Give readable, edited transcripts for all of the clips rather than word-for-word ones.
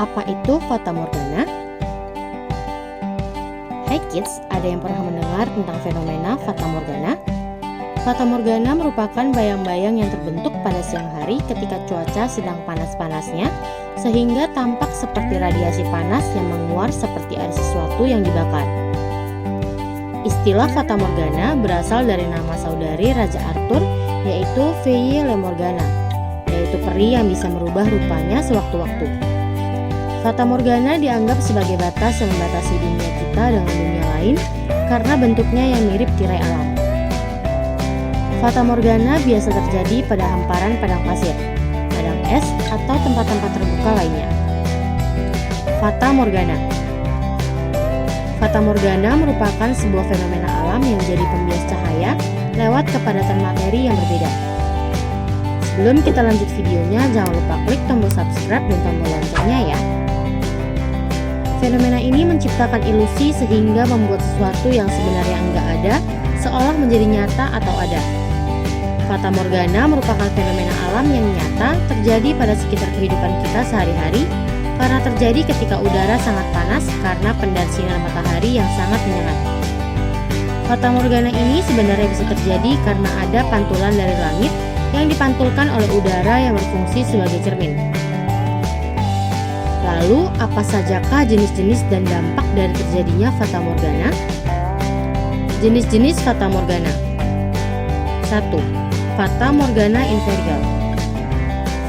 Apa itu Fata Morgana? Hai kids, ada yang pernah mendengar tentang fenomena Fata Morgana? Fata Morgana merupakan bayang-bayang yang terbentuk pada siang hari ketika cuaca sedang panas-panasnya, sehingga tampak seperti radiasi panas yang menguar seperti ada sesuatu yang dibakar. Istilah Fata Morgana berasal dari nama saudari Raja Arthur, yaitu Feye Le Morgana, yaitu peri yang bisa merubah rupanya sewaktu-waktu. Fata Morgana dianggap sebagai batas yang membatasi dunia kita dengan dunia lain karena bentuknya yang mirip tirai alam. Fata Morgana biasa terjadi pada hamparan padang pasir, padang es, atau tempat-tempat terbuka lainnya. Fata Morgana. Fata Morgana merupakan sebuah fenomena alam yang menjadi pembias cahaya lewat kepadatan materi yang berbeda. Sebelum kita lanjut videonya, jangan lupa klik tombol subscribe dan tombol loncengnya ya. Fenomena ini menciptakan ilusi sehingga membuat sesuatu yang sebenarnya enggak ada seolah menjadi nyata atau ada. Fata Morgana merupakan fenomena alam yang nyata terjadi pada sekitar kehidupan kita sehari-hari karena terjadi ketika udara sangat panas karena pendar sinar matahari yang sangat menyengat. Fata Morgana ini sebenarnya bisa terjadi karena ada pantulan dari langit yang dipantulkan oleh udara yang berfungsi sebagai cermin. Lalu, apa sajakah jenis-jenis dan dampak dari terjadinya Fata Morgana? Jenis-jenis Fata Morgana. 1. Fata Morgana inferior.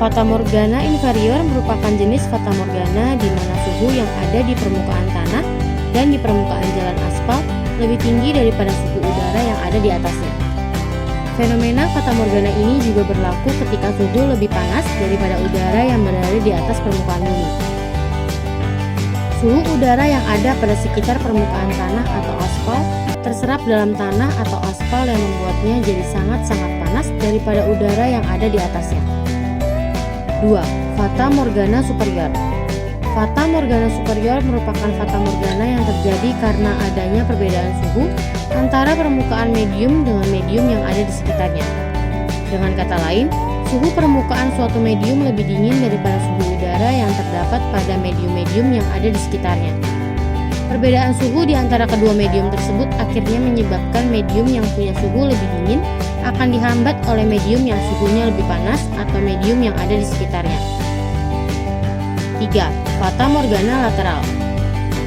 Fata Morgana inferior merupakan jenis Fata Morgana di mana suhu yang ada di permukaan tanah dan di permukaan jalan aspal lebih tinggi daripada suhu udara yang ada di atasnya. Fenomena Fata Morgana ini juga berlaku ketika suhu lebih panas daripada udara yang berada di atas permukaan bumi. Suhu udara yang ada pada sekitar permukaan tanah atau aspal terserap dalam tanah atau aspal yang membuatnya jadi sangat-sangat panas daripada udara yang ada di atasnya. 2. Fata Morgana superior. Fata Morgana superior merupakan Fata Morgana yang terjadi karena adanya perbedaan suhu antara permukaan medium dengan medium yang ada di sekitarnya. Dengan kata lain, suhu permukaan suatu medium lebih dingin daripada suhu udara yang terdapat pada medium-medium yang ada di sekitarnya. Perbedaan suhu di antara kedua medium tersebut akhirnya menyebabkan medium yang punya suhu lebih dingin akan dihambat oleh medium yang suhunya lebih panas atau medium yang ada di sekitarnya. 3. Fata Morgana lateral.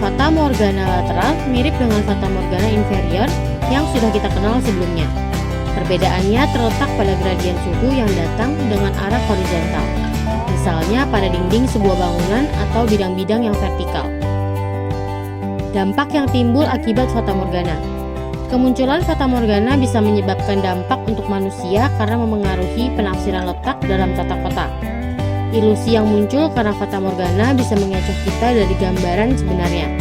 Fata Morgana lateral mirip dengan Fata Morgana inferior yang sudah kita kenal sebelumnya. Perbedaannya terletak pada gradien suhu yang datang dengan arah horizontal, misalnya pada dinding sebuah bangunan atau bidang-bidang yang vertikal. Dampak yang timbul akibat Fata Morgana. Kemunculan Fata Morgana bisa menyebabkan dampak untuk manusia karena memengaruhi penafsiran letak dalam tata kota. Ilusi yang muncul karena Fata Morgana bisa mengecoh kita dari gambaran sebenarnya.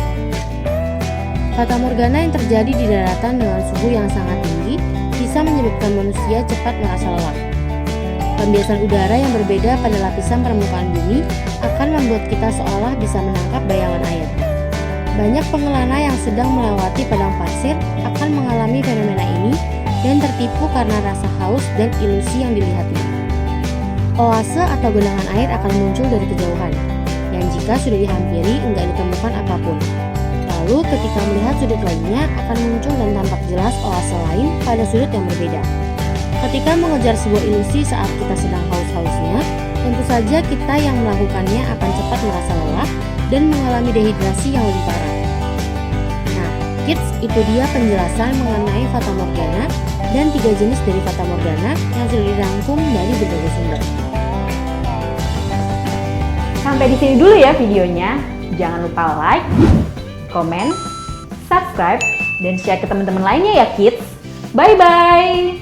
Fata Morgana yang terjadi di daratan dengan suhu yang sangat tinggi bisa menyebabkan manusia cepat merasa lelah. Pembiasan udara yang berbeda pada lapisan permukaan bumi akan membuat kita seolah bisa menangkap bayangan air. Banyak pengelana yang sedang melewati padang pasir akan mengalami fenomena ini dan tertipu karena rasa haus dan ilusi yang dilihatnya. Oase atau genangan air akan muncul dari kejauhan, yang jika sudah dihampiri enggak ditemukan apapun. Lalu ketika melihat sudut lainnya akan muncul dan tampak jelas oase lain pada sudut yang berbeda. Ketika mengejar sebuah ilusi saat kita sedang haus-hausnya, tentu saja kita yang melakukannya akan cepat merasa lelah dan mengalami dehidrasi yang lebih parah. Nah, kids, itu dia penjelasan mengenai Fata Morgana dan 3 jenis dari Fata Morgana yang sudah dirangkum dari berbagai sumber. Sampai di sini dulu ya videonya. Jangan lupa like, komen, subscribe, dan share ke teman-teman lainnya ya kids. Bye-bye!